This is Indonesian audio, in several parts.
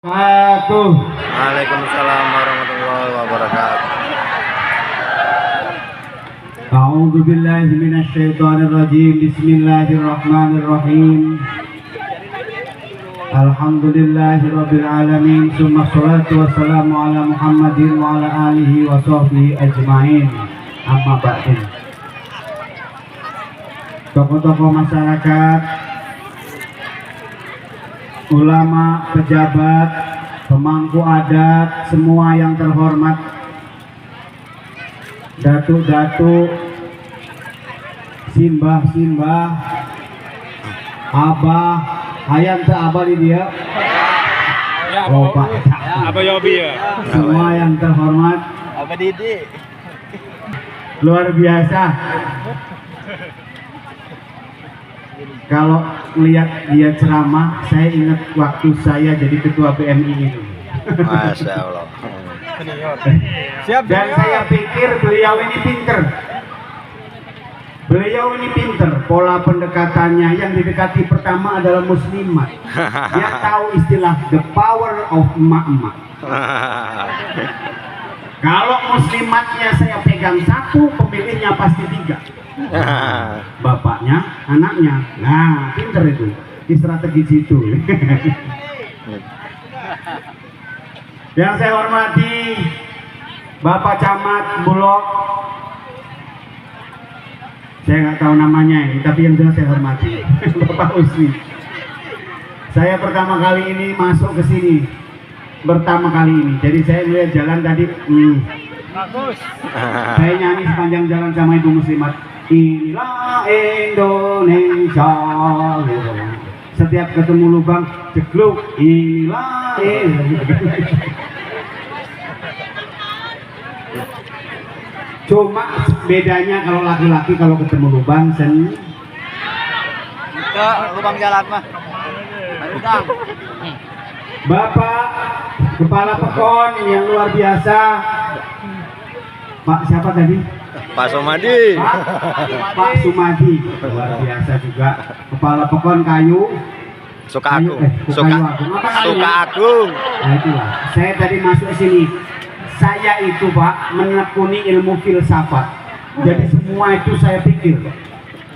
Waalaikumsalam warahmatullahi wabarakatuh. A'udzu billahi minasy syaithanir rajim. Bismillahirrahmanirrahim. Alhamdulillahirabbil alamin. Tsumma sholatu wassalamu ala Muhammadin wa ala alihi wa sahbihi ajmain. Amma ba'du. Tokoh-tokoh masyarakat, ulama, pejabat, pemangku adat, semua yang terhormat, datuk-datuk, simbah-simbah, abah, hayang ke abah di dia. Ya, Oh, Pak. Abah Yobi ya. Semua yang terhormat, Apa Didi? luar biasa. Kalau lihat dia ceramah, saya ingat waktu saya jadi ketua PMI itu. Masya Allah. Dan saya pikir beliau ini pinter. Beliau ini pinter. Pola pendekatannya yang didekati pertama adalah muslimat. Dia tahu istilah the power of emak-emak. Kalau muslimatnya saya pegang satu, pemilihnya pasti tiga. Bapaknya, anaknya. Nah, pinter itu. Di strategi situ. Yang saya hormati Bapak Camat Bulog. Saya nggak tahu namanya ini, tapi yang jelas saya hormati Bapak Usni. Saya pertama kali ini masuk ke sini. Pertama kali ini. Jadi saya melihat jalan tadi. Bagus. Saya nyanyi sepanjang jalan sama Ibu Muslimat. Inilah Indonesia. Setiap ketemu lubang cekluk. Inilah Indonesia. Cuma bedanya kalau laki-laki kalau ketemu lubang sen. Ke lubang jalan mah. Lubang. Bapak Kepala Pekon yang luar biasa. Pak siapa tadi? Pak Somadi. Pak Sumadi luar biasa juga. Kepala Pekon kayu. Suka aku. Suka Agung. Apa kayu? Suka aku. Nah itulah. Saya tadi masuk sini. Saya itu Pak menekuni ilmu filsafat. Jadi semua itu saya pikir.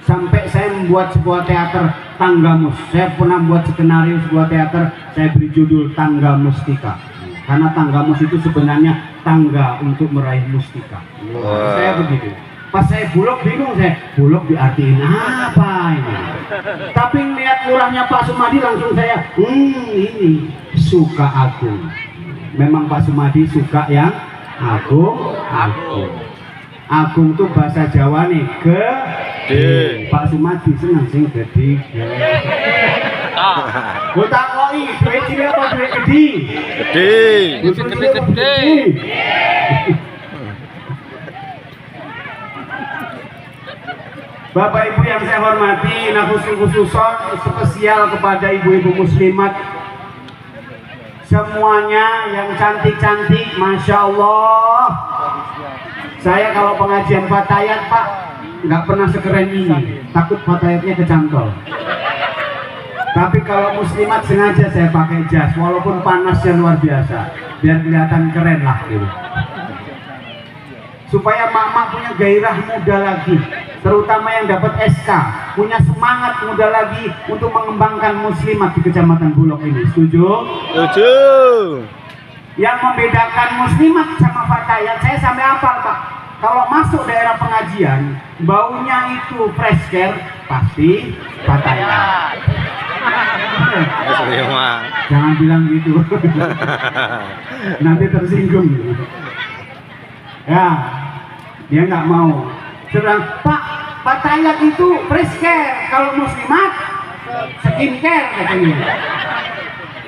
Sampai saya membuat sebuah teater Tanggamus. Saya pernah buat skenario sebuah teater. Saya beri judul Tangga Mustika. Karena Tanggamus itu sebenarnya tangga untuk meraih mustika. Saya begitu. Pas saya bulog bingung saya. Bulog diartiin apa ini? Tapi lihat murahnya Pak Sumadi langsung saya. Ini suka agung. Memang Pak Sumadi suka yang agung. Agung tuh bahasa Jawa nih. Gede. Pak Sumadi senang sing gede. Gue takoi, duit cilik apa duit gede? Gede. Bapak Ibu yang saya hormati, khusus-khususon spesial kepada ibu-ibu muslimat semuanya yang cantik-cantik, Masya Allah. Saya kalau pengajian fatayat Pak nggak pernah sekeren ini, takut fatayatnya kecantol. Tapi kalau muslimat sengaja saya pakai jas, walaupun panasnya luar biasa, biar kelihatan keren lah gitu. Supaya mama punya gairah muda lagi, terutama yang dapat SK, punya semangat muda lagi untuk mengembangkan muslimat di Kecamatan Bulog ini. Setuju? Setuju. Yang membedakan muslimat sama fatayat, saya sampai hafal Pak. Kalau masuk daerah pengajian, baunya itu fresh care, pasti fatayat. Jangan bilang gitu. Nanti tersinggung. Ya, dia nggak mau. Sedang Pak fatayat itu fresh care, kalau muslimat skincare katanya.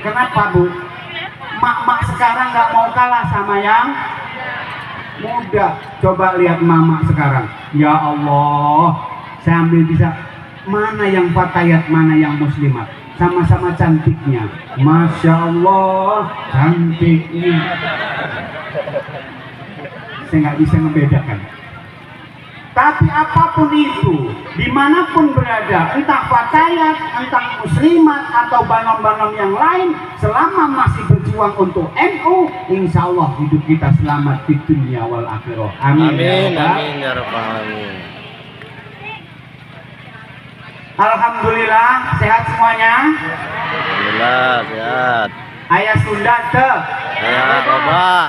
Kenapa Bu? Mak-mak sekarang nggak mau kalah sama yang muda. Coba lihat mama sekarang. Ya Allah, saya ambil bisa mana yang fatayat, mana yang muslimat. Sama-sama cantiknya. Masya Allah, cantiknya. Saya nggak bisa membedakan. Tapi apapun itu, dimanapun berada, entah fatayat, entah muslimat, atau banom-banom yang lain, selama masih berjuang untuk NU, insya Allah hidup kita selamat di dunia wal akhirah. Amin. Amin, amin ya rabbal alamin. Alhamdulillah, sehat semuanya. Alhamdulillah sehat. Ayah Sunda te, Ya Bapak.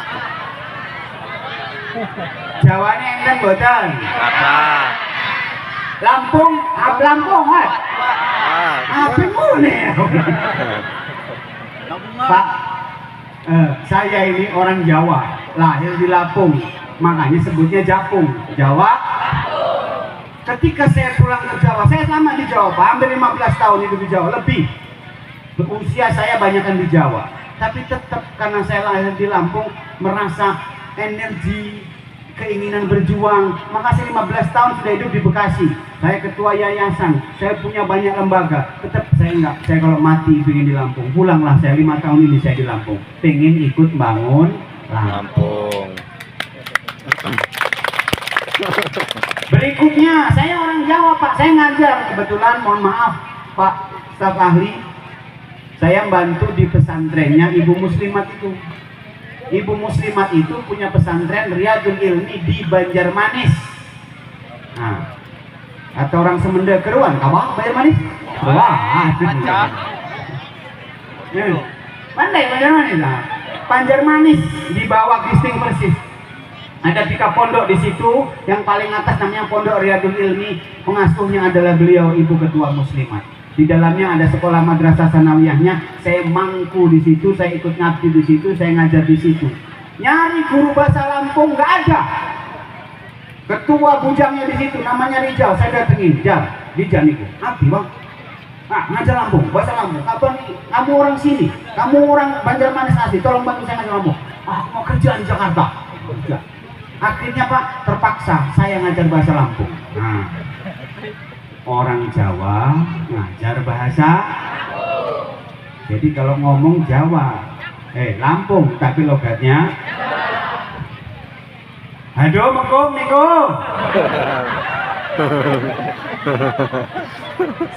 Jawane enten boten. Kakak. Lampung, Lampung, Mas. Apa ngene? Pak, saya ini orang Jawa, lahir di Lampung, makanya sebutnya Japung. Jawa. Ketika saya pulang ke Jawa, saya lama di Jawa, Pak, hampir 15 tahun itu di Jawa, lebih. Usia saya banyakkan di Jawa, tapi tetap karena saya lahir di Lampung, merasa energi, keinginan berjuang. Maka saya 15 tahun sudah hidup di Bekasi. Saya ketua yayasan, saya punya banyak lembaga. Tetap saya enggak, saya kalau mati pengen di Lampung. Pulanglah saya 5 tahun ini saya di Lampung. Pengen ikut bangun Lampung. Berikutnya, saya orang Jawa Pak, saya ngajar. Kebetulan mohon maaf Pak staf ahli, saya bantu di pesantrennya Ibu Muslimat itu. Ibu Muslimat itu punya pesantren Riyadul Ilmi di Banjarmanis. Nah, atau orang Semenda Keruan, kawan Banjarmanis? Wah, pandai Banjarmanis lah. Banjarmanis di bawah Kristing persis. Ada 3 pondok di situ, yang paling atas namanya Pondok Riyadul Ilmi, pengasuhnya adalah beliau Ibu Ketua Muslimat. Di dalamnya ada sekolah madrasah sanawiyahnya, saya mangku di situ, saya ikut ngabdi di situ, saya ngajar di situ. Nyari guru bahasa Lampung nggak ada. Ketua bujangnya di situ namanya Rijal, saya datengin, Rijal itu, abdi bang. Nah, ngajar Lampung, bahasa Lampung. Kamu orang sini, kamu orang Banjarmanis asli, tolong bantu saya ngajar Lampung. Ah, mau kerja di Jakarta. Kerja. Akhirnya Pak, terpaksa saya ngajar bahasa Lampung. Nah, orang Jawa ngajar bahasa, jadi kalau ngomong Jawa, Lampung, tapi logatnya, aduh mengkum niku.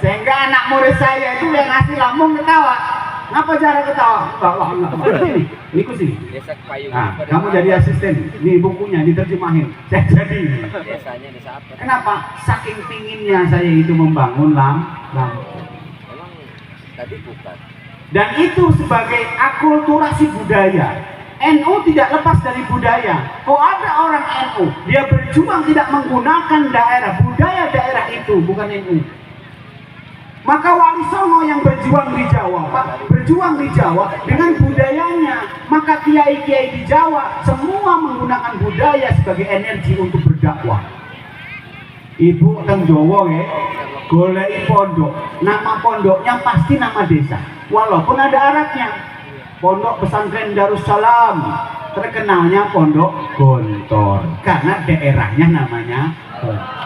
Sehingga anak murid saya itu yang asli Lampung ketawa. Ngapa cara ketawa? Enggak. Ini sini. Nah, kamu jadi asisten. Ini bukunya diterjemahin. Saya jadi. Kenapa? Saking pinginnya saya itu membangun Lampung. Dan itu sebagai akulturasi budaya. NU tidak lepas dari budaya. Kalau ada orang NU, dia berjuang tidak menggunakan daerah, budaya daerah itu, bukan NU. Maka Wali Songo yang berjuang di Jawa, Pak, berjuang di Jawa dengan budayanya. Maka kiai-kiai di Jawa semua menggunakan budaya sebagai energi untuk berdakwah. Ibu teng Jawa ya, goleki pondok. Nama pondoknya pasti nama desa, walaupun ada Arabnya. Pondok Pesantren Darussalam, terkenalnya Pondok Gontor karena daerahnya namanya Gontor.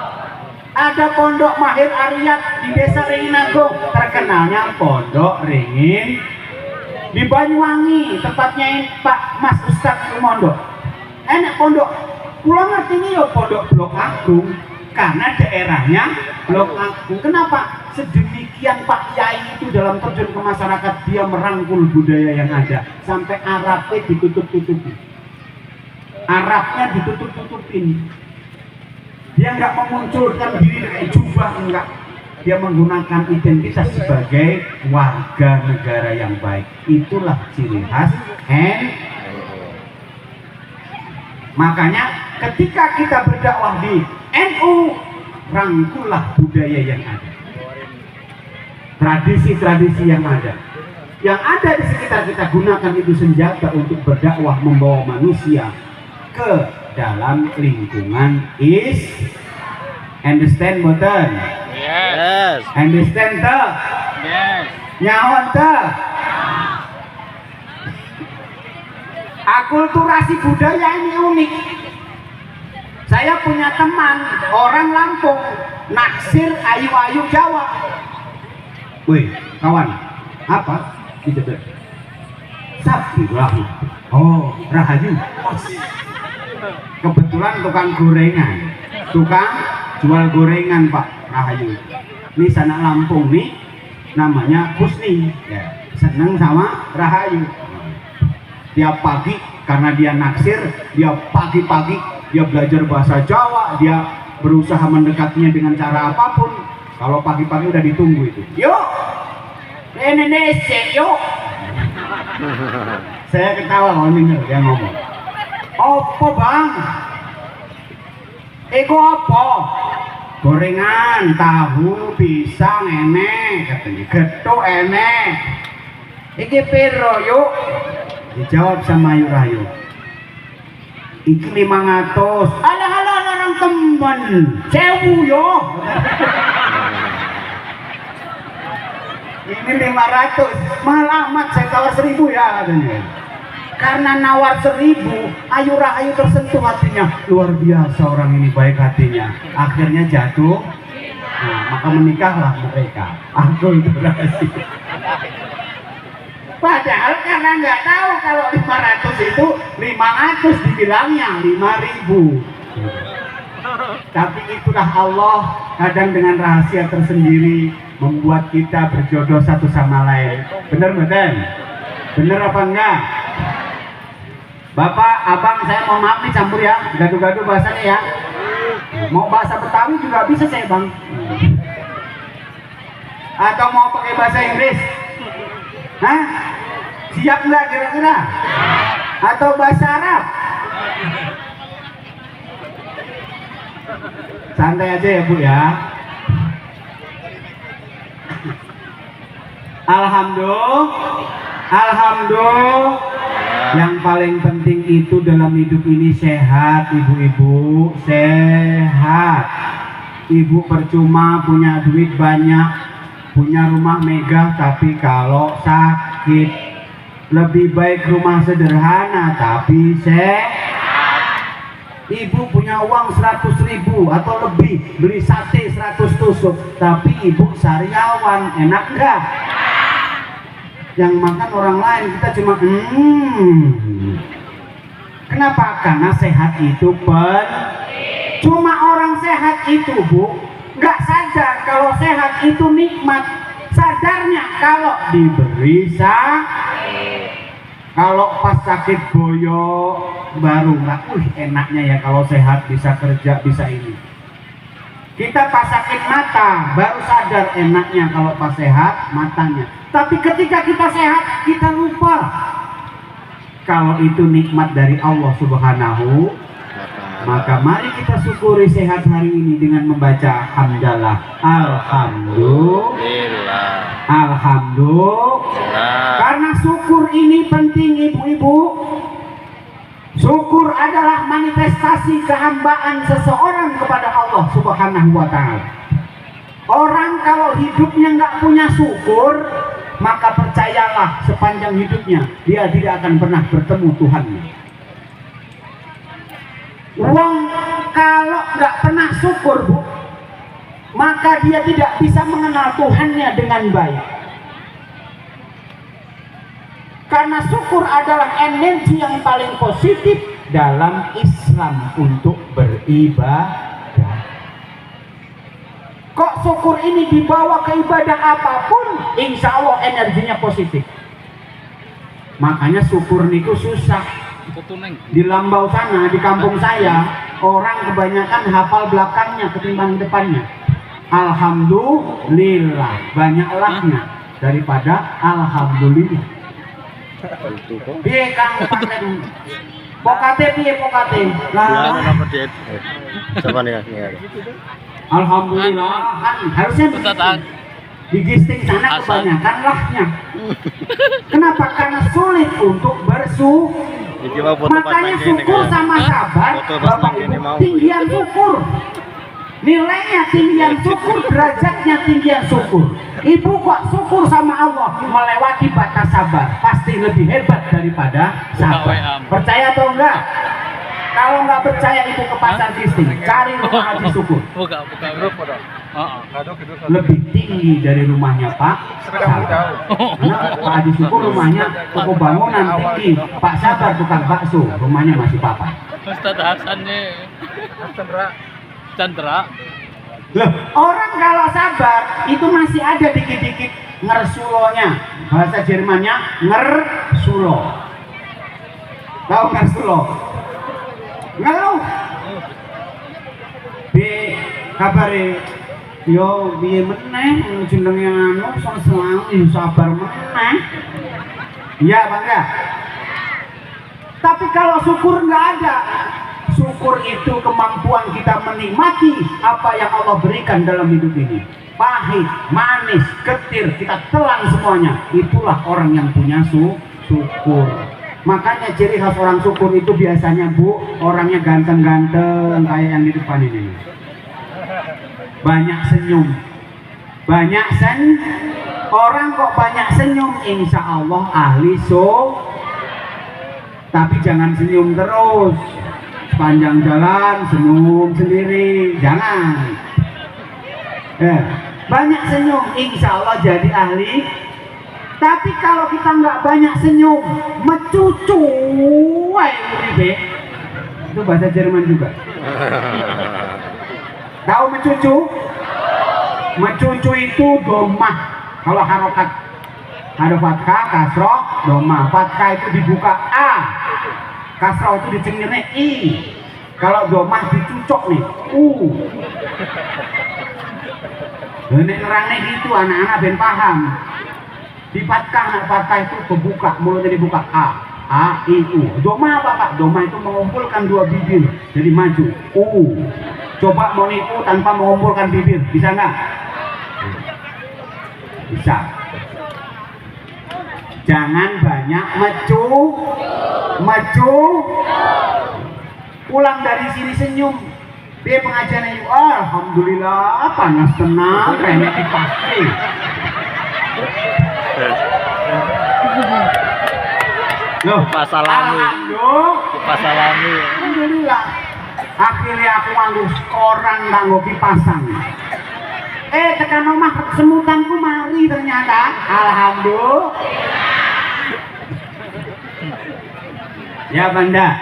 Ada Pondok Mahir Ariyat di Desa Ringin Agung, terkenalnya Pondok Ringin. Di Banyuwangi, tempatnya Pak Mas Ustadz Rumondo, enak pondok. Pulau ngerti ini loh, Pondok Blok Agung, karena daerahnya Blok Agung. Kenapa? Sedemikian Pak Yai itu dalam terjun ke masyarakat, dia merangkul budaya yang ada sampai Arabnya ditutup-tutupin. Arabnya ditutup-tutupin. Dia nggak memunculkan diri kayak jubah, enggak. Dia menggunakan identitas sebagai warga negara yang baik. Itulah ciri khas Makanya ketika kita berdakwah di NU, rangkullah budaya yang ada, tradisi-tradisi yang ada. Yang ada di sekitar kita, gunakan itu senjata untuk berdakwah, membawa manusia ke dalam lingkungan understand boten? Yes. Understand ta? Yes. Nyawon ta? Akulturasi budaya ini unik. Saya punya teman orang Lampung, naksir ayu-ayu Jawa. Wih, kawan, apa? Gitu. Sapi rahayu. Oh, rahayu. Kebetulan tukang gorengan, tukang jual gorengan Pak Rahayu. Ini sanak Lampung nih, namanya Husni, ya, seneng sama Rahayu. Tiap pagi karena dia naksir, dia pagi-pagi dia belajar bahasa Jawa, dia berusaha mendekatinya dengan cara apapun. Kalau pagi-pagi udah ditunggu itu, yuk Indonesia yuk. Saya ketawa kalau denger dia ngomong, apa bang? Ego apa? Gorengan, tahu, pisang enek, katanya getuk enek. Iki piro yuk? Dijawab sama Ayu Rahayu, iki 500. Alah orang temen 1000 yo. Ini 500, malah amat saya tawar 1000 ya katanya. Karena nawar 1000, Ayu Rahayu tersentuh hatinya. Luar biasa orang ini baik hatinya. Akhirnya jatuh, nah, maka menikahlah mereka. Aku itu rahasia. Padahal karena nggak tahu kalau 500 itu 500 dibilangnya 5000. Tapi itulah Allah kadang dengan rahasia tersendiri membuat kita berjodoh satu sama lain. Bener bener? Bener apa enggak? Bapak, abang, saya mau maaf nih campur ya, gaduh-gaduh bahasanya ya. Mau bahasa Betawi juga bisa saya bang. Atau mau pakai bahasa Inggris? Hah? Siap nggak kira-kira? Atau bahasa Arab? Santai aja ya Bu ya. Alhamdulillah. Yang paling penting itu dalam hidup ini sehat, ibu-ibu, sehat. Ibu percuma punya duit banyak, punya rumah megah, tapi kalau sakit lebih baik rumah sederhana tapi sehat. Ibu punya uang 100.000 atau lebih, beli sate 100 tusuk, tapi ibu sariawan, enak enggak? Yang makan orang lain, kita cuma Kenapa? Karena sehat itu cuma orang sehat itu Bu nggak sadar kalau sehat itu nikmat. Sadarnya kalau diberi kalau pas sakit boyo baru nggak, enaknya ya kalau sehat, bisa kerja, bisa ini. Kita pas sakit mata baru sadar enaknya kalau pas sehat matanya. Tapi ketika kita sehat kita lupa kalau itu nikmat dari Allah Subhanahu. Maka mari kita syukuri sehat hari ini dengan membaca hamdalah. Alhamdulillah. Alhamdulillah. Karena syukur ini penting ibu-ibu. Syukur adalah manifestasi kehambaan seseorang kepada Allah Subhanahu wa ta'ala. Orang kalau hidupnya nggak punya syukur, maka percayalah sepanjang hidupnya dia tidak akan pernah bertemu Tuhannya. Wong kalau nggak pernah syukur Bu, maka dia tidak bisa mengenal Tuhannya dengan baik. Karena syukur adalah energi yang paling positif dalam Islam untuk beribadah. Kok syukur ini dibawa ke ibadah apapun, insya Allah energinya positif. Makanya syukur niku susah. Di Lambau sana, di kampung saya, orang kebanyakan hafal belakangnya ketimbang depannya. Alhamdulillah, banyak lahnya daripada alhamdulillah. Piye Kang Paten? Pokate piye pokate? Lah, coba nih. alhamdulillah kan harusnya digisting sana kebanyakan lahnya. Kenapa? Karena sulit untuk makanya syukur sama sabar Bapak Ibu, tinggian syukur nilainya, tinggian syukur, derajatnya tinggian syukur. Ibu kok syukur sama Allah melewati batas sabar, pasti lebih hebat daripada sabar. Percaya atau enggak? Kalau nggak percaya ibu ke pasar Gisting, cari rumah Haji Syukur. Lebih tinggi dari rumahnya Pak Sabar. Karena Pak Haji Syukur rumahnya toko bangunan tinggi, Pak Sabar tukang bakso, rumahnya masih papan. Ustadz Hasan nih. Chandra. Loh, orang kalau sabar itu masih ada dikit-dikit ngersulonya. Bahasa Jermannya ngersulo. Tahu ngersulo? Ngeluh. Bi kabare yo piye meneh jenenge anu selang sabar meneh. Iya, Bangga. Tapi kalau syukur nggak ada. Syukur itu kemampuan kita menikmati apa yang Allah berikan dalam hidup ini. Pahit, manis, getir, kita telan semuanya. Itulah orang yang punya syukur. Makanya ciri khas orang syukur itu biasanya, Bu, orangnya ganteng-ganteng kayak yang di depan ini. Banyak senyum. Orang kok banyak senyum, insya Allah ahli tapi jangan senyum terus. Sepanjang jalan senyum sendiri, jangan. Banyak senyum, insya Allah jadi ahli. Tapi kalau kita nggak banyak senyum, mecucu, itu bahasa Jerman juga. Tahu mecucu? Mecucu itu domah. Kalau harokat ada fathah, kasroh, domah. Fathah itu dibuka A, kasroh itu dicengirnya I. Kalau domah dicucok nih U. Ini nerangnya gitu, anak-anak ben paham. Di fathah, fathah itu kebuka, mulutnya dibuka A, I, U. Domah apa Pak? Domah itu mengumpulkan dua bibir jadi maju U. Coba mau nipu tanpa mengumpulkan bibir, bisa nggak? Bisa. Jangan banyak mecu. Pulang dari sini senyum. Dia pengajaran itu, alhamdulillah panas tenang, remeh dipasti. Loh, Pasalami. Alhamdulillah. Akhirnya aku nganggo koran nganggo kipasang. Tekan omah semutanku mari ternyata. Alhamdulillah. Ya Banda,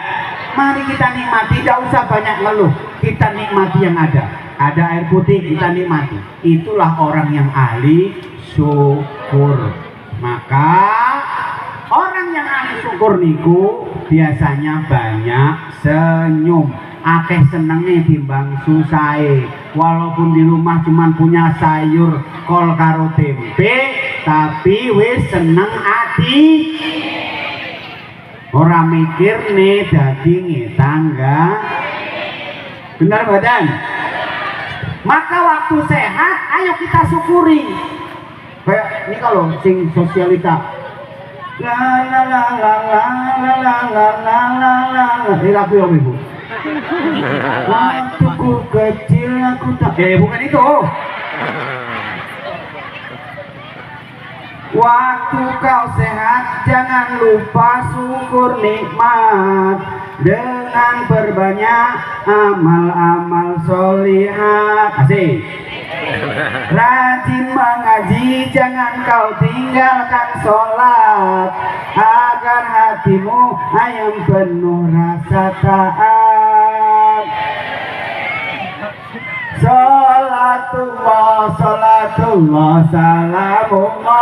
mari kita nikmati, tidak usah banyak ngeluh. Kita nikmati yang ada. Ada air putih, kita nikmati. Itulah orang yang ahli syukur. Maka orang yang ahli syukur niku biasanya banyak senyum. Akeh senenge timbang susahe. Walaupun di rumah cuman punya sayur kol karo tempe, tapi wis seneng ati. Ora mikir nih daging tangga. Benar badan? Maka waktu sehat, ayo kita syukuri. Kayak ini kalau sing sosialita. La la la la la la la la la la la. Ini lagu yang Ibu. Waktuku kecil aku tak. Bukan itu. Waktu kau sehat, jangan lupa syukur nikmat dengan berbanyak amal-amal sholihat. Asik. Rajin mengaji, jangan kau tinggalkan sholat, agar hatimu ayam penuh rasa taat. Salatullah, salamullah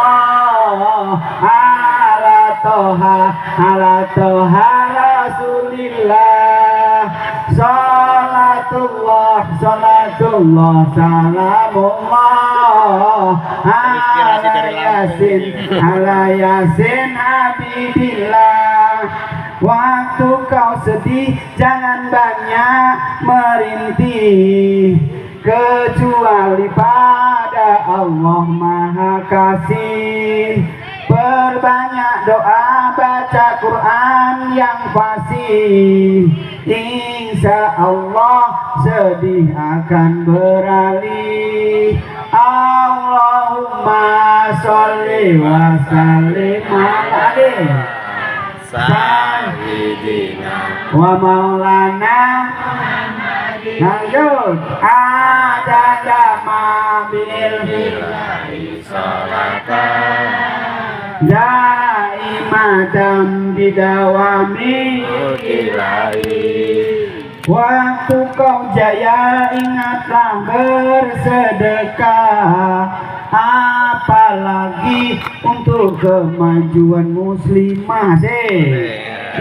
ala toha rasulillah. Salatullah, salamullah ala yasin habibillah. Waktu kau sedih, jangan banyak merintih, kecuali pada Allah Maha Kasih. Perbanyak doa, baca Quran yang fasih, insya Allah sedih akan beralih. Allahumma sholli wa sallim ala Sayyidina wa maulana. Lanjut. Ada mabil daimatan bidawami Waktu kau jaya ingatlah bersedekah, apalagi untuk kemajuan muslimah.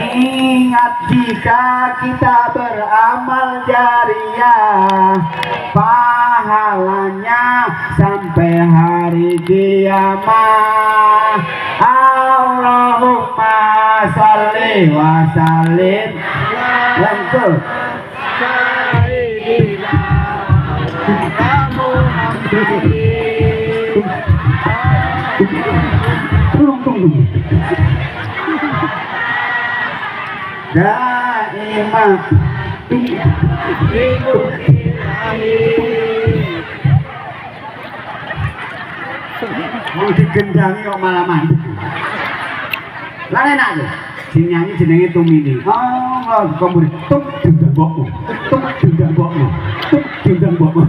Ingat jika kita beramal jariah, pahalanya sampai hari kiamat. Allahumma sholli wa sallim. Lanjut. Tunggu. Daimah mau digendangi kok malah mandek. Lah enak tuh. Sing nyanyi jenenge Tumini. Oh, kamu tuk gendang mbokmu. Tuk gendang mbokmu. Tuk gendang mbokmu.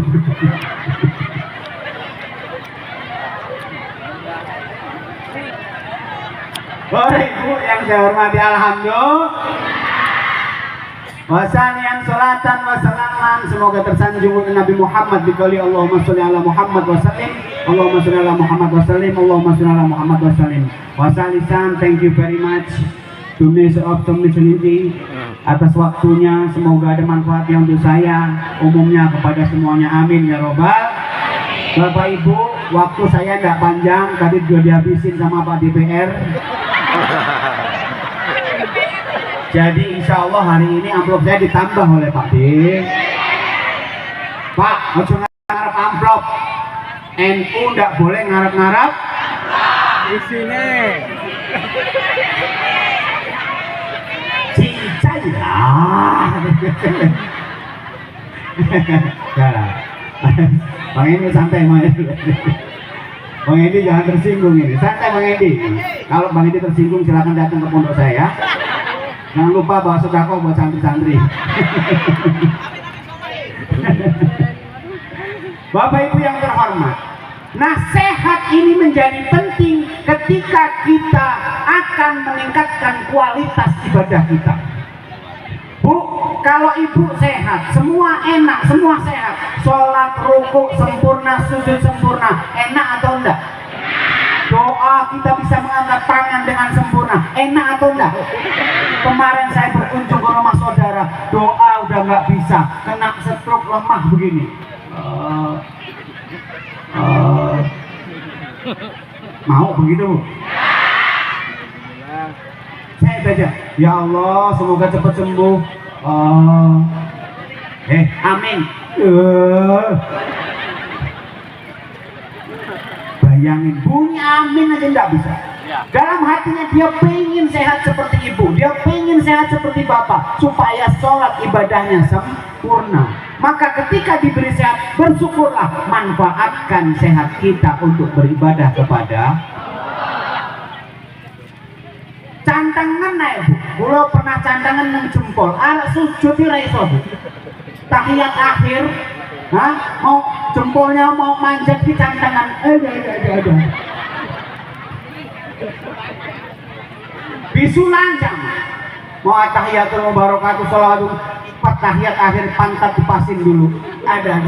Bapak Ibu yang saya hormati, alhamdulillah. Wasalian salatan wassalaman, semoga tersanjung Nabi Muhammad dikali Allahumma sholli ala Muhammad wasallim. Allahumma sholli ala Muhammad wasallim. Allahumma sholli ala Muhammad wasallim. Wasalisan, thank you very much to Miss Optimism atas waktunya. Semoga ada manfaatnya untuk saya, umumnya kepada semuanya. Amin ya robbal. Bapak Ibu, waktu saya nggak panjang, tadi sudah dihabisin sama Pak DPR. Jadi insya Allah hari ini amplop saya ditambah oleh Pak D. Pak, ojo ngarep amplop. NU nggak boleh ngarep-ngarep Di sini. cincai lah. Bang ini santai Bang Edi. Bang Edi jangan tersinggung ini. Santai Bang Edi. Kalau Bang Edi tersinggung silakan datang ke pondok saya. Jangan lupa bawa sedekah buat santri-santri. Bapak Ibu yang terhormat, nasihat ini menjadi penting ketika kita akan meningkatkan kualitas ibadah kita. Bu, kalau ibu sehat, semua enak, semua sehat. Sholat, rukuk sempurna, sujud sempurna, enak atau enggak? Doa kita bisa mengangkat tangan dengan sempurna, enak atau enggak? Kemarin saya berkunjung ke rumah saudara, doa udah nggak bisa, kena stroke lemah begini. Mau begitu? Saya baca, ya Allah semoga cepat sembuh. Amin. Bayangin bunyi amin aja nggak bisa. Dalam hatinya dia pengen sehat seperti ibu, dia pengen sehat seperti bapak, supaya sholat ibadahnya sempurna. Maka ketika diberi sehat, bersyukurlah, manfaatkan sehat kita untuk beribadah kepada cantangan naik bu. Kalau pernah cantangan nang jempol, anak sujud raiso bu. Tahiyat akhir, mau jempolnya mau manjat di cantangan, ada. Bisu lanjang, mau tahiyatul mubarakatuh sholawatu, tahiyat akhir pantat dipasin dulu. Ada.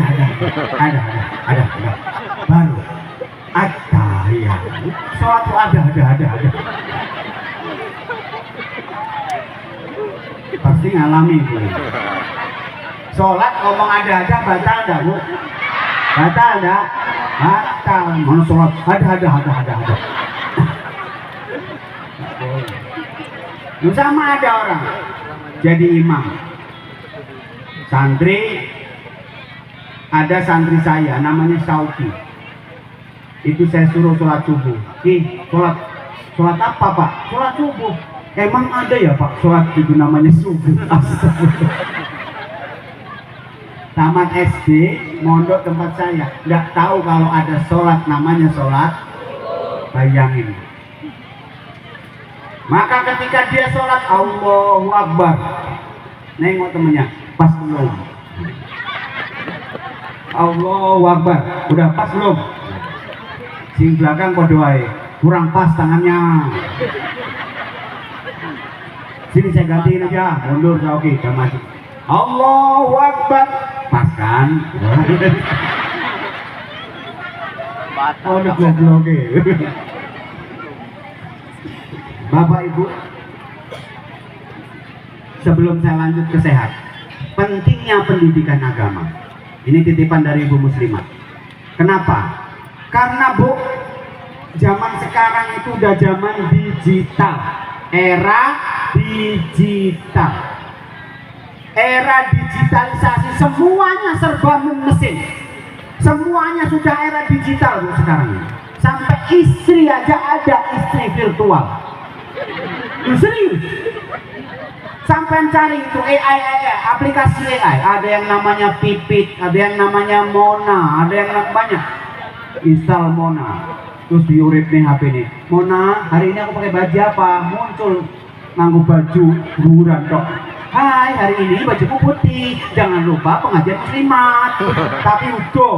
Baru tahiyat. Sholawatu ada. Pasti ngalami bu. Sholat ngomong ada batal enggak bu? Batal enggak? Batal. Mana sholat? Ada. Sama ada orang jadi imam santri, ada santri saya namanya Sauki, itu saya suruh sholat subuh. Sholat apa pak? Sholat subuh. Emang ada ya pak sholat itu namanya subuh? Tamat SD mondok tempat saya nggak tahu kalau ada sholat namanya sholat. Bayangin. Maka ketika dia sholat Allahu Akbar, nengok temennya, pas belum? Allahu Akbar, udah pas belum? Sing belakang kode wae, kurang pas tangannya. Sini saya gantiin aja, mundur, oke, udah maju. Allahu Akbar. Pas kan? Oh, ini goblok. Bapak Ibu, sebelum saya lanjut ke sehat, pentingnya pendidikan agama. Ini titipan dari Ibu Muslimat. Kenapa? Karena Bu, zaman sekarang itu udah zaman digital, era digital, era digitalisasi, semuanya serba mesin, semuanya sudah era digital Bu sekarang ini. Sampai istri aja ada istri virtual. Serius? Sampai cari itu AI, aplikasi AI, ada yang namanya Pipit, ada yang namanya Mona, ada yang banyak. Install Mona, terus diurip nih HP nih. Mona, hari ini aku pakai baju apa? Muncul nganggu baju buruan dok. Hai, hari ini bajuku putih. Jangan lupa pengajian muslimat. Tapi udah.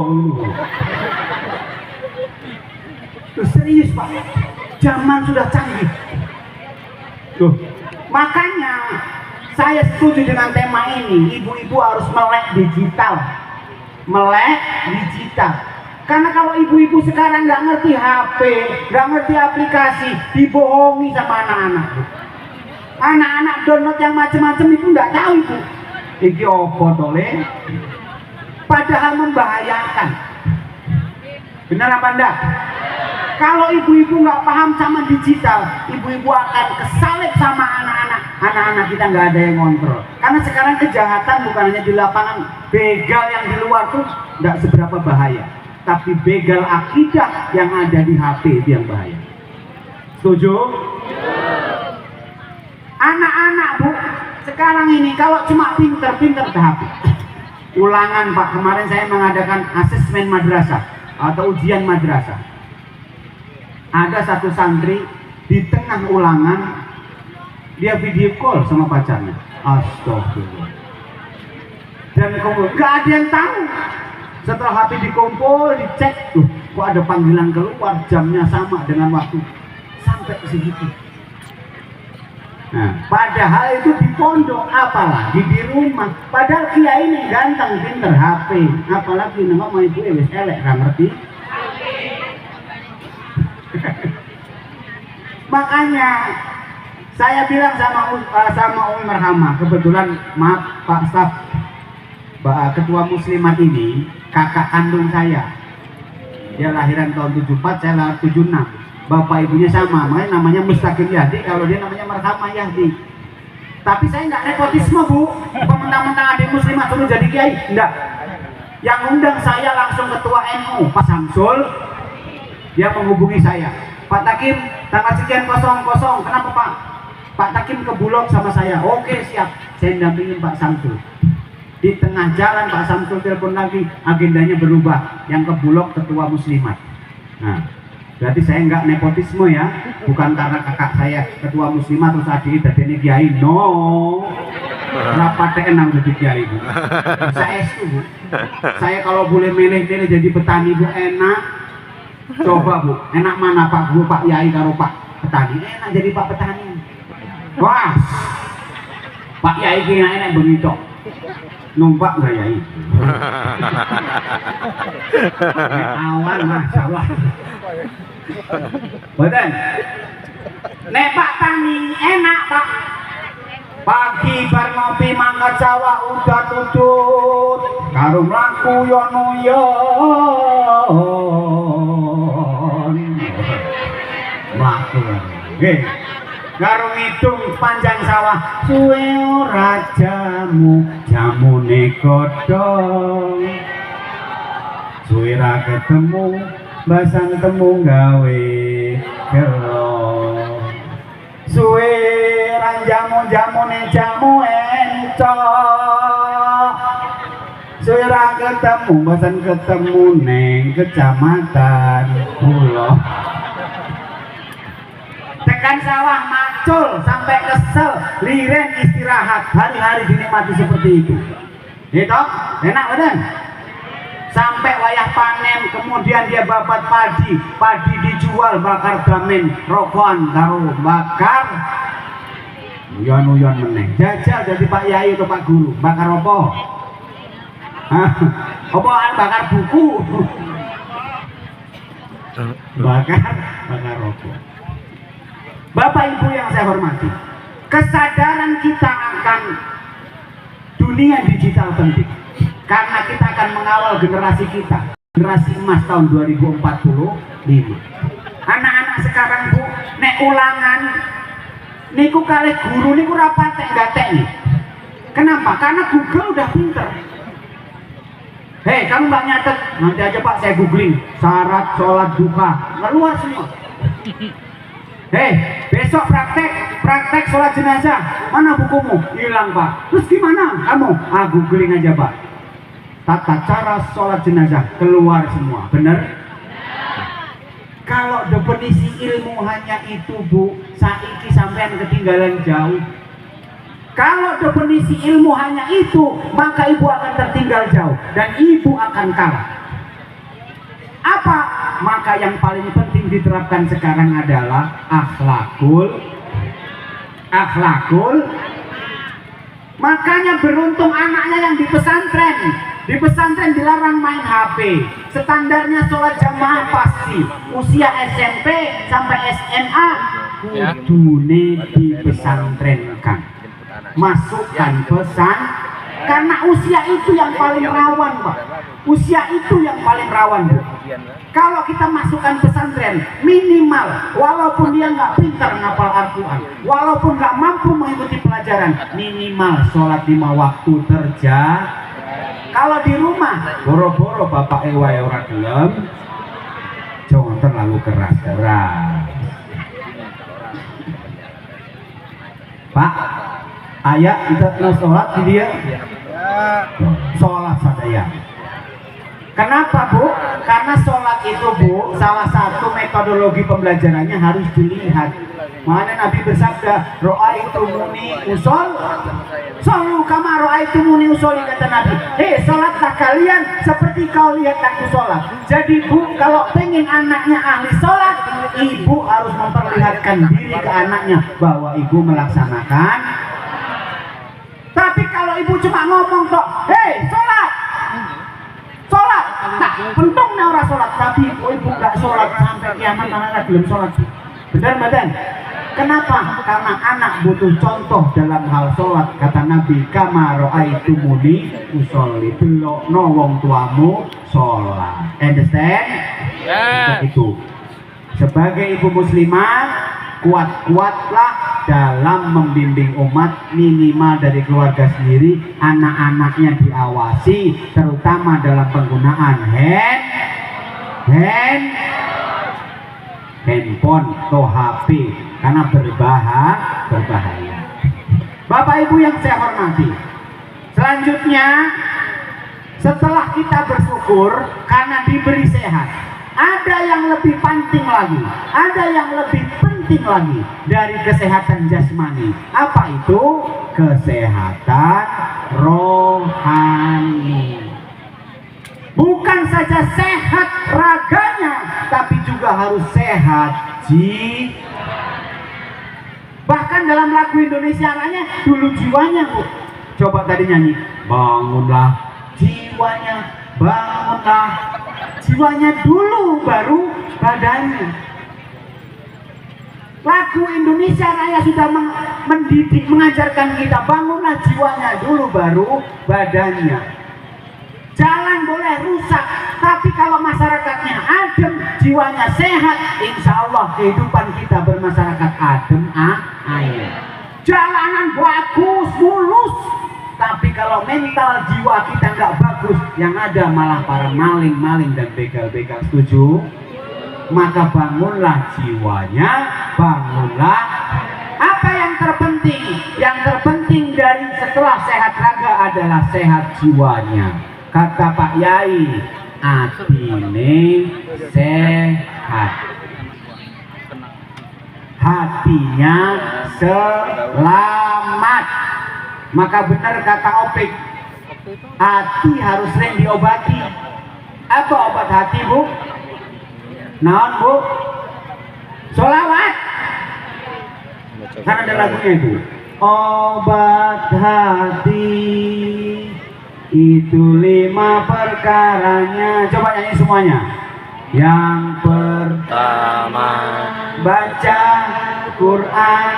Tuh serius Pak, zaman sudah canggih. Tuh, makanya saya setuju dengan tema ini. Ibu-ibu harus melek digital, melek digital. Karena kalau ibu-ibu sekarang nggak ngerti HP, nggak ngerti aplikasi, dibohongi sama anak-anak. Anak-anak download yang macam-macam itu nggak tahu Ibu. Iki opo tole? Padahal membahayakan. Benar apa enggak? Kalau ibu-ibu nggak paham sama digital, ibu-ibu akan kesalip sama anak-anak. Anak-anak kita nggak ada yang ngontrol. Karena sekarang kejahatan bukan hanya di lapangan, begal yang di luar tuh nggak seberapa bahaya. Tapi begal akidah yang ada di HP itu yang bahaya. Setuju? Anak-anak Bu, sekarang ini kalau cuma pinter-pinter ke HP. Ulangan Pak, kemarin saya mengadakan asesmen madrasah atau ujian madrasah. Ada satu santri di tengah ulangan dia video call sama pacarnya. Astagfirullah. Dan kemudian gak ada yang tahu. Setelah HP dikumpul, dicek, tuh kok ada panggilan keluar, jamnya sama dengan waktu. Sampai segitu. Nah, padahal itu di pondok, apalagi di rumah. Padahal kiai ini ganteng, pinter HP, apalagi nengok mau ibu wis elek, gak ngerti. Makanya saya bilang sama Umi Marhamah, kebetulan maaf Pak Staf, Ketua Muslimat ini kakak kandung saya. Dia lahiran tahun 74, saya lahir 76. Bapak ibunya sama, makanya namanya Mustaqim Yahdi, kalau dia namanya Marhamah Yahdi. Tapi saya nggak nepotisme Bu, mentang-mentang adik muslimat suruh jadi kiai, enggak. Yang undang saya langsung ketua NU, Pak Samsul. Dia menghubungi saya, Pak Takim, tanggal sekian 00, kenapa Pak? Pak Takim ke Bulog sama saya. Oke siap, saya dampingin Pak Samsul. Di tengah jalan Pak Samsul telepon lagi, agendanya berubah, yang ke Bulog ketua muslimat. Nah, berarti saya enggak nepotisme ya, bukan karena kakak saya ketua muslimat terus adik dadene kiai, no. Rapat enang jadi kiai Bu. Saya Bu. Saya kalau boleh milih-milih jadi petani Bu enak. Coba Bu, enak mana Pak Guru, Pak Yai karo Pak petani? Enak jadi Pak petani. Wah, Pak Yai kira enak begitu. Numpak nggak Yai? Awal Masya Allah. Betul. Nek Pak Tani enak Pak. Pagi bar ngopi mangkat sawah udah tutut. Karo mlaku yo mlaku. Nggih. Karo ngitung panjang sawah suwe ora jamune godhong. Suwe ra ketemu basan temu gawe gelo. Suwe ra jamune jamu encok. Suwe ra ketemu basan ketemu neng kecamatan Pulau. Tekan sawah macul sampai kesel, liren istirahat, hari-hari dinikmati seperti itu. Gitu, enak bener. Sampai wayah panen, kemudian dia babat padi dijual bakar gamen, rokokan karo bakar Uyon-uyon meneh. Jajal jadi Pak Yai atau Pak Guru, bakar apa? Hah? Apa bakar buku? bakar rokok. Bapak Ibu yang saya hormati, kesadaran kita akan dunia digital penting karena kita akan mengawal generasi kita, generasi emas tahun 2045. Anak-anak sekarang Bu, nek ulangan niku kali guru niku ora patek gatek nih. Kenapa? Karena Google udah pinter. Hei, kamu nggak nyatet, nanti aja Pak saya googling syarat sholat duha, keluar semua. Hei, besok praktek sholat jenazah, mana bukumu? Hilang Pak. Terus gimana kamu? Googling aja Pak. Tata cara sholat jenazah, keluar semua. Bener? Kalau definisi ilmu hanya itu Bu, saiki sampean ketinggalan jauh. Kalau definisi ilmu hanya itu, maka ibu akan tertinggal jauh dan ibu akan kalah. Apa? Maka yang paling penting diterapkan sekarang adalah akhlakul. Makanya beruntung anaknya yang di pesantren. Di pesantren dilarang main HP. Standarnya sholat jamaah pasti. Usia SMP sampai SMA kudune dipesantrenkan. Masukkan pesan karena usia itu yang paling rawan Pak. Usia itu yang paling rawan Bu. Kalau kita masukkan pesantren minimal, walaupun dia nggak pintar ngapal Al-Quran, walaupun nggak mampu mengikuti pelajaran, minimal sholat 5 waktu terjaga. Kalau di rumah boro-boro bapak ewa ora gelem, jangan terlalu keras. Pak, ayah kita sholat di dia, sholat saja. Kenapa Bu? Karena sholat itu Bu, salah satu metodologi pembelajarannya harus dilihat. Mana Nabi bersabda, ro'aitumuni usol, solu kama ro'aitumuni usoli, kata Nabi. Hei, sholatlah kalian seperti kau lihat aku sholat. Jadi Bu, kalau pengen anaknya ahli sholat, ibu harus memperlihatkan diri ke anaknya bahwa ibu melaksanakan. Tapi kalau ibu cuma ngomong toh, hei sholat, nah pentungnya orang sholat, tapi ibu nggak sholat sampai kiamat, anak belum sholat. Benar badan? Kenapa? Karena anak butuh contoh dalam hal sholat. Kata Nabi, kama ro'aitumuni usolli, delokno wong tuamu sholat. Understand? Untuk itu, sebagai ibu muslimah, kuat-kuatlah dalam membimbing umat, minimal dari keluarga sendiri, anak-anaknya diawasi, terutama dalam penggunaan handphone atau HP, karena berbahaya. Bapak Ibu yang saya hormati, selanjutnya setelah kita bersyukur karena diberi sehat, ada yang lebih penting lagi, ada yang lebih penting lagi dari kesehatan jasmani. Apa itu? Kesehatan rohani. Bukan saja sehat raganya, tapi juga harus sehat jiwa. Bahkan dalam lagu Indonesia Raya, dulu jiwanya Bu. Coba tadi nyanyi, bangunlah jiwanya, bangunlah jiwanya dulu, baru badannya. Lagu Indonesia Raya sudah mendidik, mengajarkan kita, bangunlah jiwanya dulu, baru badannya. Jalan boleh rusak, tapi kalau masyarakatnya adem, jiwanya sehat, insya Allah kehidupan kita bermasyarakat adem air. Jalanan bagus, mulus, tapi kalau mental jiwa kita nggak bagus, yang ada malah para maling-maling dan begal-begal. Setuju? Maka bangunlah jiwanya, bangunlah. Apa yang terpenting? Yang terpenting dari setelah sehat raga adalah sehat jiwanya. Kata Pak Yai, atine sehat, hatinya selamat. Maka benar kata Opik, hati harus sering diobati. Apa obat hati Bu? Naon Bu? Sholawat. Kan ada lagunya itu. obat hati. Itu 5 perkaranya. Coba nyanyi semuanya. Yang pertama, baca Quran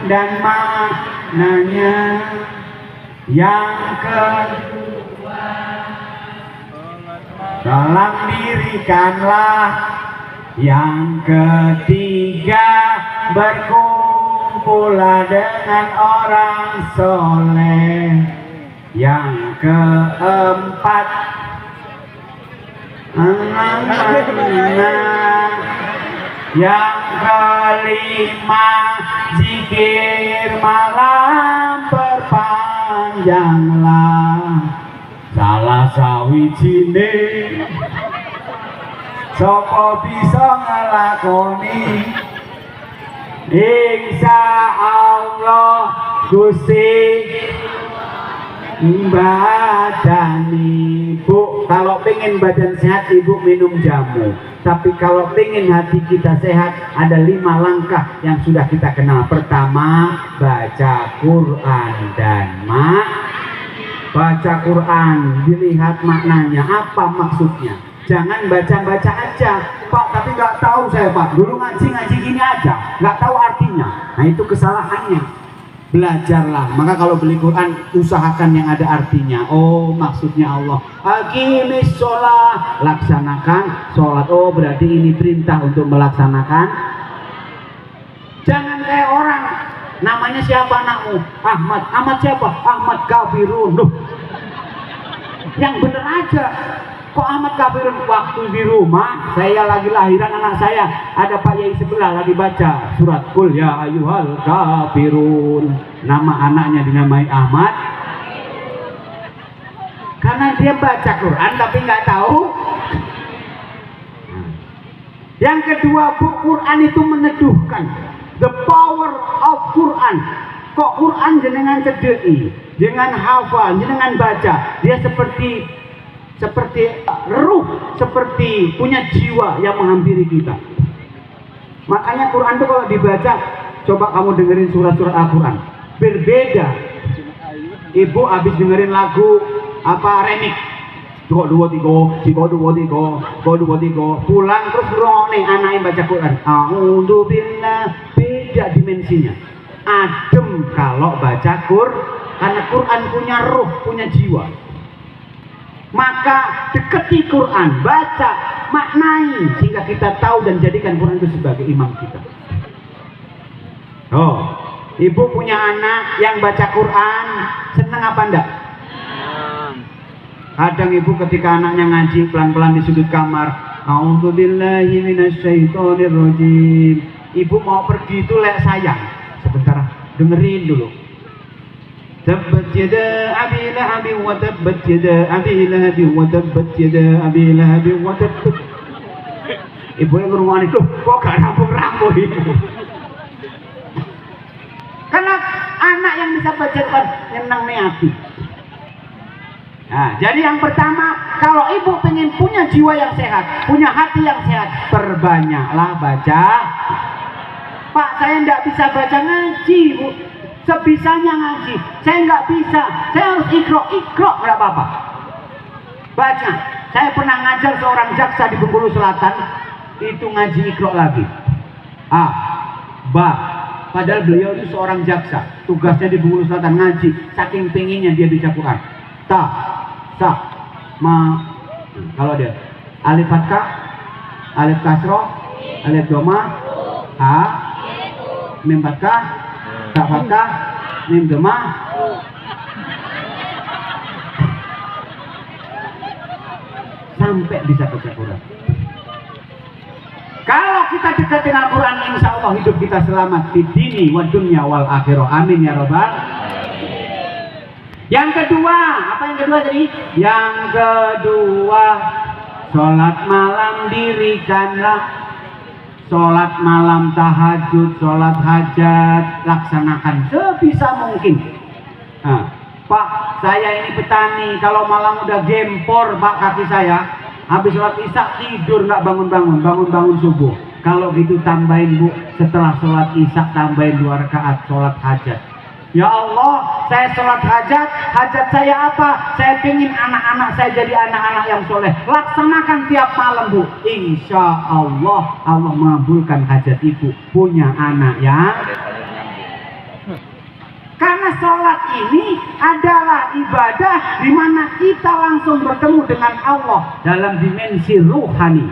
dan maknanya. Yang kedua, salam dirikanlah. Yang ketiga, berkumpullah dengan orang soleh. Yang keempat, yang kelima, zikir malam perpanjanglah. Salah sawijine sapa bisa ngelakoni, insya Allah Gusti badani. Bu, kalau pengen badan sehat ibu minum jamu. Tapi kalau pengen hati kita sehat, ada 5 langkah yang sudah kita kenal. Pertama, baca Quran dan baca Quran, dilihat maknanya, apa maksudnya. Jangan baca-baca aja, Pak, tapi nggak tahu saya, Pak. Dulu ngaji gini aja, nggak tahu artinya. Nah, itu kesalahannya. Belajarlah. Maka kalau beli Quran, usahakan yang ada artinya. Oh, maksudnya Allah. Aqimis sholat, laksanakan sholat. Oh, berarti ini perintah untuk melaksanakan. Jangan kayak orang, namanya siapa anakmu? Ahmad. Ahmad siapa? Ahmad Kafirun. Loh, yang bener aja. Kok Ahmad Kafirun? Waktu di rumah saya lagi lahiran anak saya, ada Pak Yai sebelah lagi baca surat Qul ya ayyuhal kafirun. Nama anaknya dinamai Ahmad karena dia baca Quran tapi nggak tahu. Yang kedua, Bu, Quran itu meneduhkan. The power of Quran. Kok Quran jenengan cedeki, jenengan hafal, jenengan baca, dia seperti ruh, seperti punya jiwa yang menghampiri kita. Makanya Quran itu kalau dibaca, coba kamu dengerin surat-surat Al-Quran, berbeda. Ibu habis dengerin lagu apa remix, dua tiga, pulang terus ngerone anak yang baca Quran, a'udzubillah, beda dimensinya. Adem kalau baca Quran, karena Quran punya ruh, punya jiwa. Maka deketi Quran, baca, maknai, sehingga kita tahu dan jadikan Quran itu sebagai imam kita. Oh, ibu punya anak yang baca Quran, senang apa enggak? Kadang ibu ketika anaknya ngaji pelan-pelan di sudut kamar, a'udzubillahi minasyaitonirrajim. Ibu mau pergi itu lek sayang, sebentar dengerin dulu. Tabbat yada abi lahabin wa tabbat yada abi lahabin wa tabbat yada abi lahabin wa tabbat. Ibu yang ngurungani itu kok gak rampung-rampung ibu. Karena anak yang bisa baca Quran nyenang nih hati. Nah, jadi yang pertama, kalau ibu pengen punya jiwa yang sehat, punya hati yang sehat, perbanyaklah baca. Pak, saya nggak bisa baca ngaji, Bu. Sebisanya ngaji, saya nggak bisa, saya harus ikro nggak apa-apa. Baca, saya pernah ngajar seorang jaksa di Bengkulu Selatan, itu ngaji ikro lagi. Padahal beliau itu seorang jaksa, tugasnya di Bengkulu Selatan ngaji, saking pengennya dia baca Quran. Kalau dia alif fathah, alif kasroh, alif doma, mim fathah, ta fathah, mim doma. Sampai bisa baca Quran. Kalau kita dekat dengan Quran, insya Allah hidup kita selamat di dini wa dunya wal akhirah. Amin ya robbal. Yang kedua, apa yang kedua tadi? Yang kedua, sholat malam dirikanlah. Sholat malam tahajud, sholat hajat, laksanakan sebisa mungkin. Nah, Pak, saya ini petani, kalau malam udah gempor Pak kaki saya, habis sholat isya tidur nggak bangun subuh. Kalau gitu tambahin Bu, setelah sholat isya tambahin 2 rakaat sholat hajat. Ya Allah, saya sholat hajat saya apa? Saya ingin anak-anak saya jadi anak-anak yang soleh. Laksanakan tiap malam, Bu. Insya Allah, Allah mengabulkan hajat ibu. Punya anak yang... Karena sholat ini adalah ibadah di mana kita langsung bertemu dengan Allah dalam dimensi ruhani.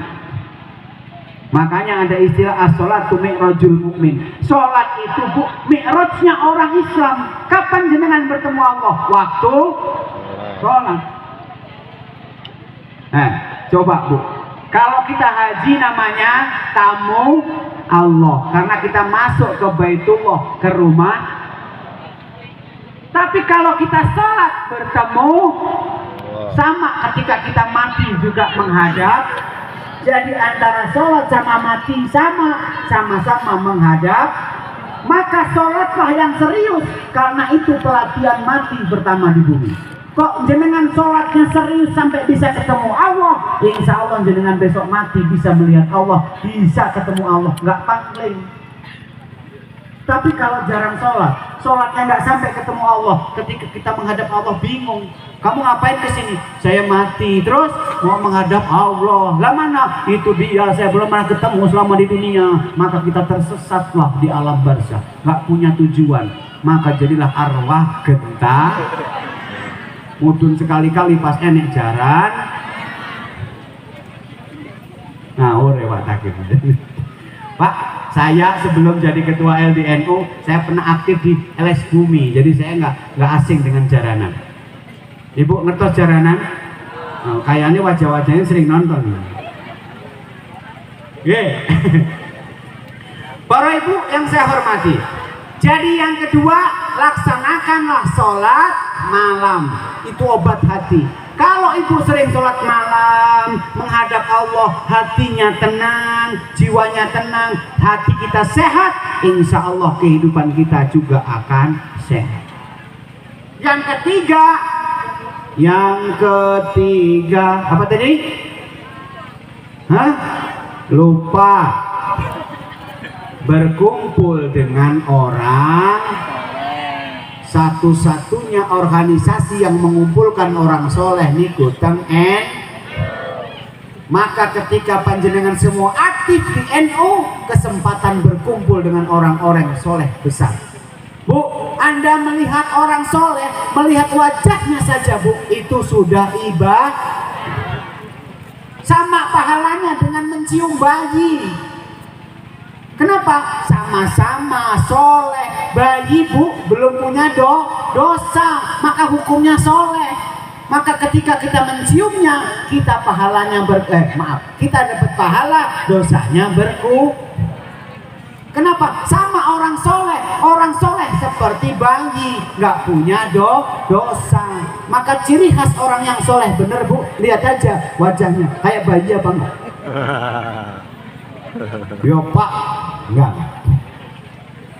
Makanya ada istilah as-sholatu mi'rajul mukmin. Sholat itu, Bu, mi'rajnya orang Islam. Kapan jenengan bertemu Allah? Waktu sholat. Coba, Bu, kalau kita haji namanya tamu Allah, karena kita masuk ke Baitullah, ke rumah. Tapi kalau kita sholat bertemu, sama ketika kita mati juga menghadap. Jadi antara sholat sama mati sama-sama menghadap. Maka sholatlah yang serius, karena itu pelatihan mati pertama di bumi. Kok jenengan sholatnya serius sampai bisa ketemu Allah? Insya Allah jenengan besok mati bisa melihat Allah, bisa ketemu Allah, nggak pangling. Tapi kalau jarang sholatnya nggak sampai ketemu Allah, ketika kita menghadap Allah bingung. Kamu ngapain kesini? Saya mati, terus mau menghadap Allah. Lah mana? Itu dia, saya belum pernah ketemu selama di dunia. Maka kita tersesatlah di alam barzah, nggak punya tujuan. Maka jadilah arwah genta. Mudun sekali-kali pas enek jaran. Nah, lewat akhir. Pak, saya sebelum jadi ketua LDNU, saya pernah aktif di LS Bumi. Jadi saya nggak asing dengan jaranan. Ibu ngertos jaranan? Oh, kayaknya wajah-wajahnya sering nonton. Para ibu yang saya hormati. Jadi yang kedua, laksanakanlah sholat malam. Itu obat hati. Kalau ibu sering sholat malam, menghadap Allah, hatinya tenang, jiwanya tenang, hati kita sehat, insya Allah kehidupan kita juga akan sehat. Yang ketiga, apa tadi? Lupa. Berkumpul dengan orang, satu-satunya organisasi yang mengumpulkan orang soleh niku teng N. Maka ketika panjenengan semua aktif di NU, kesempatan berkumpul dengan orang-orang soleh besar. Bu, Anda melihat orang soleh, melihat wajahnya saja, Bu, itu sudah ibadah. Sama pahalanya dengan mencium bayi. Kenapa? Sama-sama soleh. Bayi, Bu, belum punya dosa, maka hukumnya soleh. Maka ketika kita menciumnya, kita pahalanya kita dapat pahala, dosanya berkurang. Kenapa? Sama orang soleh seperti bayi, nggak punya dosa. Maka ciri khas orang yang soleh, bener, Bu, lihat aja wajahnya, kayak bayi apa enggak? Yo Pak, enggak.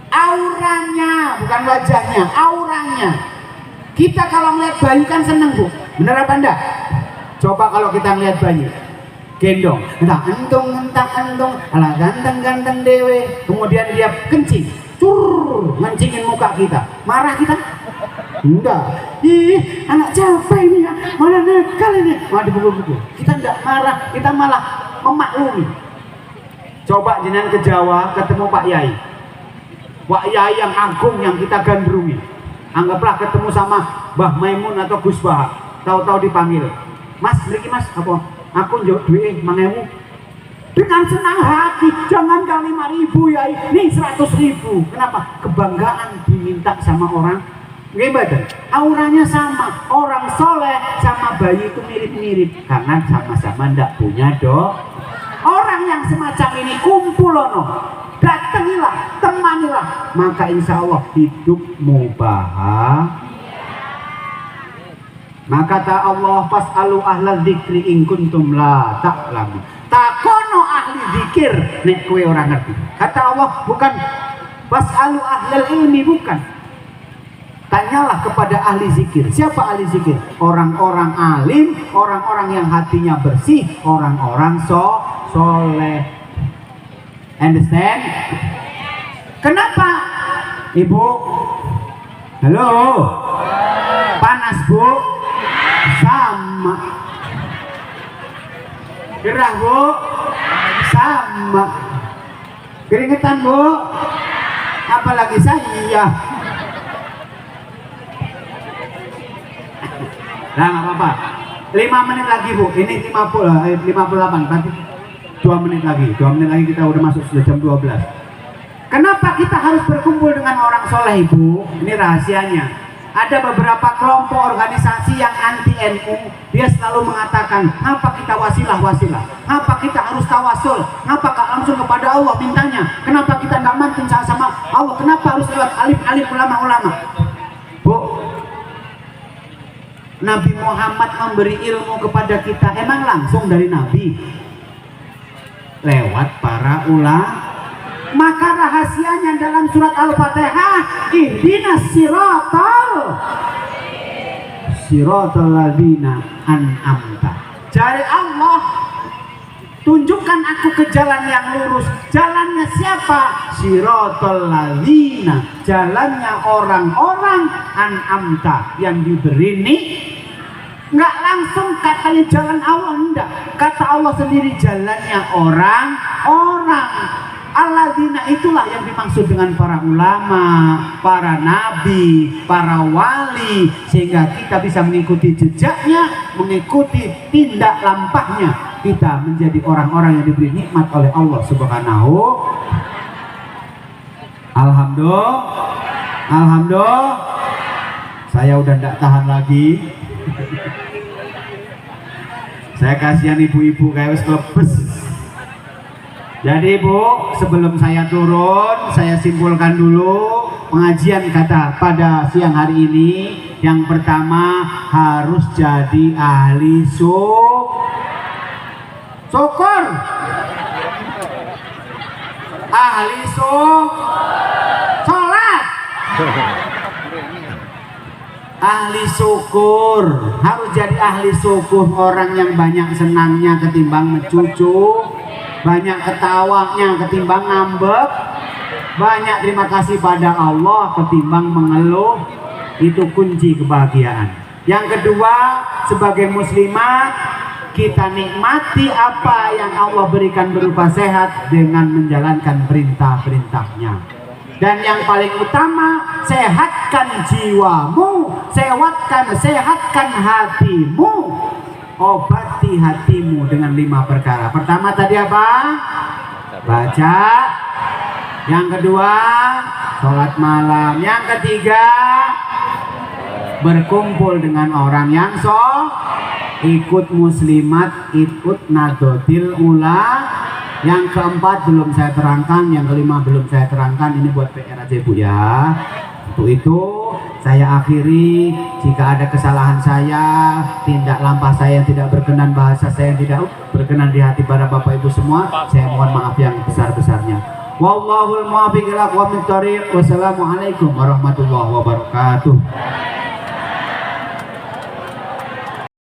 Auranya, bukan wajahnya, auranya. Kita kalau ngeliat bayi kan seneng, Bu, bener apa enggak? Coba kalau kita ngeliat bayi gendong, entah entung, alah ganteng dewe, kemudian dia kencing, ngencingin muka kita, marah kita? Enggak. Ih, anak capek ini ya, mana nakal ini, dipukul-pukul. Kita enggak marah, kita malah memaklumi. Coba jenengan ke Jawa ketemu Pak Yai yang agung yang kita gandrungi. Anggaplah ketemu sama Mbah Maimun atau Gus Bah, tahu-tahu dipanggil, Mas, mriki Mas, apa? Aku njok duit 5.000 dengan senang hati. Jangan kali 5.000 ya, ini 100.000. Kenapa? Kebanggaan diminta sama orang ibadah. Auranya sama. Orang soleh sama bayi itu mirip-mirip karena sama-sama ndak punya Orang yang semacam ini kumpulono, datangilah, temanilah, maka insya Allah hidupmu bahagia. Maka kata Allah, fas'alu ahla dzikri in kuntum la ta'lamun. Takono ahli zikir nek kowe ora ngerti. Kata Allah bukan fas'alu ahlal ilmi, bukan. Tanyalah kepada ahli zikir. Siapa ahli zikir? Orang-orang alim, orang-orang yang hatinya bersih, orang-orang soleh. Understand? Kenapa? Ibu, Halo. Panas Bu? Sama. Gerah Bu? Sama. Keringetan Bu? Apalagi saya. Nah, nggak apa-apa. 5 menit lagi Bu. Ini 58. Berarti 2 menit lagi. 2 menit lagi kita udah masuk, sudah jam 12. Kenapa kita harus berkumpul dengan orang soleh Bu? Ini rahasianya. Ada beberapa kelompok organisasi yang anti NU, dia selalu mengatakan, ngapa kita wasilah? Ngapa kita harus tawasul? Ngapa gak langsung kepada Allah mintanya? Kenapa kita nggak mantun sama Allah? Kenapa harus lewat alim-alim ulama-ulama? Bu, Nabi Muhammad memberi ilmu kepada kita emang langsung dari Nabi? Lewat para ulama. Maka rahasianya dalam surat Al-Fatihah, ihdinas siratal ladzina an'amta. Dari Allah, tunjukkan aku ke jalan yang lurus. Jalannya siapa? Siratal ladzina, jalannya orang-orang an'amta, yang diberi nggak langsung katanya jalan Allah, enggak. Kata Allah sendiri jalannya orang-orang. Alladzina itulah yang dimaksud dengan para ulama, para nabi, para wali, sehingga kita bisa mengikuti jejaknya, mengikuti tindak lampahnya. Kita menjadi orang-orang yang diberi nikmat oleh Allah Subhanahu. Alhamdulillah. Saya udah tidak tahan lagi. Saya kasihan ibu-ibu kayak wis lemes. Jadi Bu, sebelum saya turun, saya simpulkan dulu pengajian kata pada siang hari ini. Yang pertama, harus jadi ahli syukur. Ahli sholat. Ahli syukur, harus jadi ahli syukur, orang yang banyak senangnya ketimbang mencucu, banyak ketawanya ketimbang ngambek, banyak terima kasih pada Allah ketimbang mengeluh. Itu kunci kebahagiaan. Yang kedua, sebagai muslimat, kita nikmati apa yang Allah berikan berupa sehat dengan menjalankan perintah-perintahnya. Dan yang paling utama, sehatkan jiwamu, sehatkan hatimu, obati hatimu dengan 5 perkara. Pertama tadi apa? Baca. Yang kedua, sholat malam. Yang ketiga, berkumpul dengan orang yang ikut muslimat, ikut nadotil ula. Yang keempat belum saya terangkan, yang kelima belum saya terangkan. Ini buat PR aja Bu ya. Untuk itu saya akhiri. Jika ada kesalahan saya, tindak lampah saya yang tidak berkenan, bahasa saya yang tidak berkenan di hati para bapak ibu semua, saya mohon maaf yang besar-besarnya. Wallahul muwaffiq ila aqwamit thoriq. Wassalamualaikum warahmatullahi wabarakatuh.